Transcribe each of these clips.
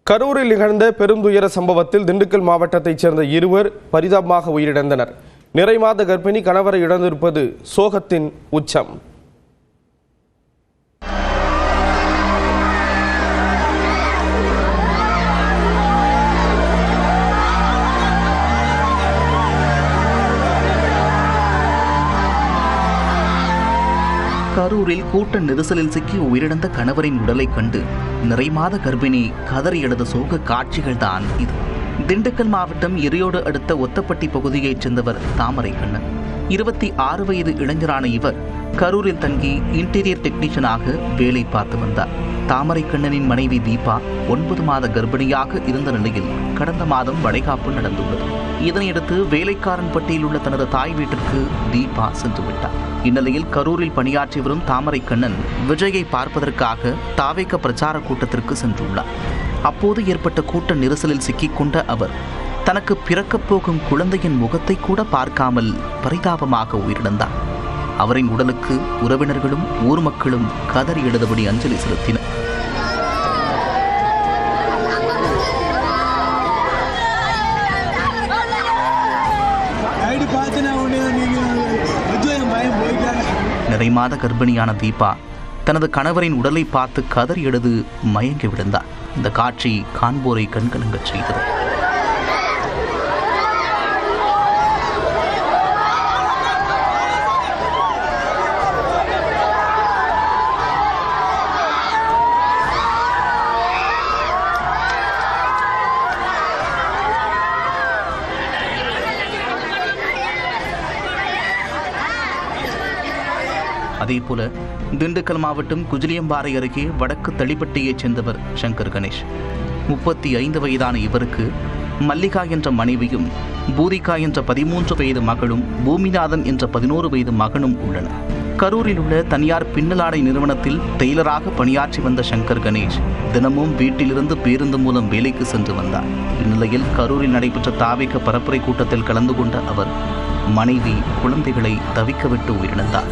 கரூரில் நிகழ்ந்த பெருந்துயர சம்பவத்தில் திண்டுக்கல் மாவட்டத்தைச் சேர்ந்த இருவர் பரிதாபமாக உயிரிழந்தனர். நிறைமாத கர்ப்பிணி கணவரை இழந்திருப்பது சோகத்தின் உச்சம். கரூரில் கூட்ட நெரிசலில் சிக்கி உயிரிழந்த கணவரின் உடலை கண்டு நிறைமாத கர்ப்பிணி கதறி எழுத சோக காட்சிகள் தான் இது. திண்டுக்கல் மாவட்டம் எரியோடு அடுத்த ஒத்தப்பட்டி பகுதியைச் சேர்ந்தவர் தாமரை கண்ணன். 26 வயது இளைஞரான இவர் கரூரில் தங்கி இன்டீரியர் டெக்னீஷியனாக வேலை பார்த்து வந்தார். தாமரை கண்ணனின் மனைவி தீபா 9 மாத கர்ப்பிணியாக இருந்த நிலையில் கடந்த மாதம் வளைகாப்பு நடந்துள்ளது. இதனையடுத்து வேலைக்காரன் பட்டியில் உள்ள தனது தாய் வீட்டிற்கு தீபா சென்று விட்டார். இந்நிலையில் கரூரில் பணியாற்றி வரும் தாமரை கண்ணன் விஜயை பார்ப்பதற்காக தாவேக பிரச்சார கூட்டத்திற்கு சென்றுள்ளார். அப்போது ஏற்பட்ட கூட்ட நெரிசலில் சிக்கிக்கொண்ட அவர் தனக்கு பிறக்கப் போகும் குழந்தையின் முகத்தை கூட பார்க்காமல் பரிதாபமாக உயிரிழந்தார். அவரின் உடலுக்கு உறவினர்களும் ஊர் மக்களும் கதறி எழுதபடி அஞ்சலி செலுத்தினர். நிறைமாத கர்ப்பிணியான தீபா தனது கணவரின் உடலை பார்த்து கதறி எழுது மயங்கி விழுந்தார். இந்த காட்சி காண்போரை கண்கலங்கச் செய்தது. அதேபோல திண்டுக்கல் மாவட்டம் குஜிலியம்பாறை அருகே வடக்கு தளிப்பட்டியைச் சேர்ந்தவர் சங்கர் கணேஷ். 35 வயதான இவருக்கு மல்லிகா என்ற மனைவியும் பூரிகா என்ற 13 வயது மகளும் பூமிநாதன் என்ற 11 வயது மகனும் உள்ளனர். கரூரில் உள்ள தனியார் பின்னலாடை நிறுவனத்தில் டெய்லராக பணியாற்றி வந்த சங்கர் கணேஷ் தினமும் வீட்டிலிருந்து பேருந்து மூலம் வேலைக்கு சென்று வந்தார். இந்நிலையில் கரூரில் நடைபெற்ற தாவேக பரப்புரை கூட்டத்தில் கலந்து கொண்ட அவர் மனைவி குழந்தைகளை தவிக்கவிட்டு உயிரிழந்தார்.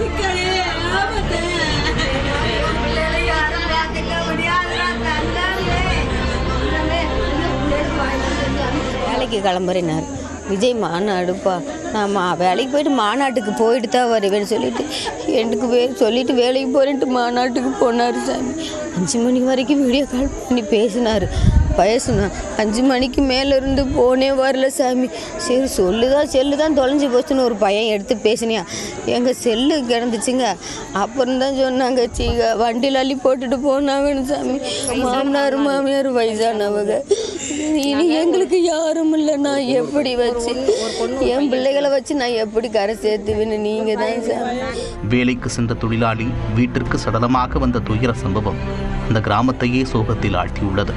வேலைக்கு கிளம்புறேனார். விஜய் மாநாடுப்பா, நான் வேலைக்கு போயிட்டு மாநாட்டுக்கு போயிட்டு தான் வருவேன்னு சொல்லிட்டு எனக்கு சொல்லிட்டு வேலைக்கு போகிறேன்ட்டு மாநாட்டுக்கு போனார் சாமி. 5 மணி வரைக்கும் வீடியோ கால் பண்ணி பேசினார். 5 மணிக்கு மேலேருந்து போனே வரல சாமி. சரி செல்லு தான் தொலைஞ்சி போச்சுன்னு ஒரு பையன் எடுத்து பேசினியா, எங்கள் செல்லு கிடந்துச்சுங்க. அப்புறம் தான் சொன்னாங்க வண்டியில் அள்ளி போட்டுட்டு போனாங்கன்னு சாமி. மாமனார் மாமியார் வயசானவங்க, இனி எங்களுக்கு யாரும் இல்லை. நான் எப்படி வச்சு என் பிள்ளைகளை வச்சு நான் எப்படி கரை சேர்த்துவேன்னு நீங்கள் தான் சாமி. வேலைக்கு சென்ற தொழிலாளி வீட்டிற்கு சடலமாக வந்த துயர சம்பவம் அந்த கிராமத்தையே சோகத்தில் ஆழ்த்தியுள்ளது.